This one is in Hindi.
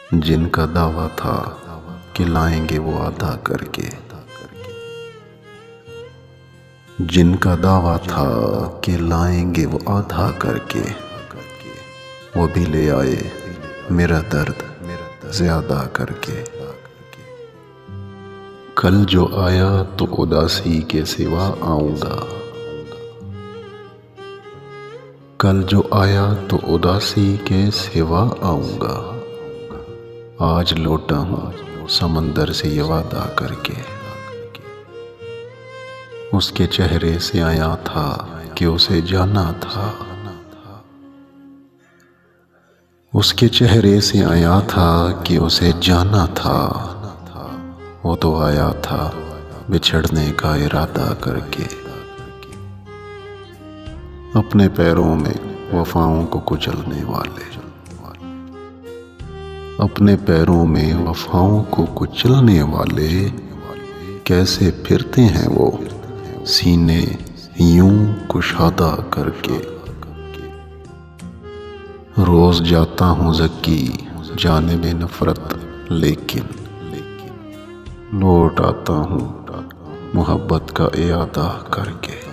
जिनका दावा था कि लाएंगे वो अदा करके, जिनका दावा था कि लाएंगे वो आधा करके, वो भी ले आए मेरा दर्द ज्यादा करके। कल जो आया तो उदासी के सिवा आऊंगा, कल जो आया तो उदासी के सिवा आऊंगा। आज लौटा हूँ समंदर से ये वादा करके, उसके चेहरे से आया था कि उसे जाना था, उसके चेहरे से आया था कि उसे जाना था। वो तो आया था बिछड़ने का इरादा करके, अपने पैरों में वफाओं को कुचलने वाले, अपने पैरों में वफाओं को कुचलने वाले। कैसे फिरते हैं वो सीने यूं कुशादा करके। रोज जाता हूँ ज़क्की जाने में नफरत, लेकिन लौट आता हूँ मोहब्बत का इरादा करके।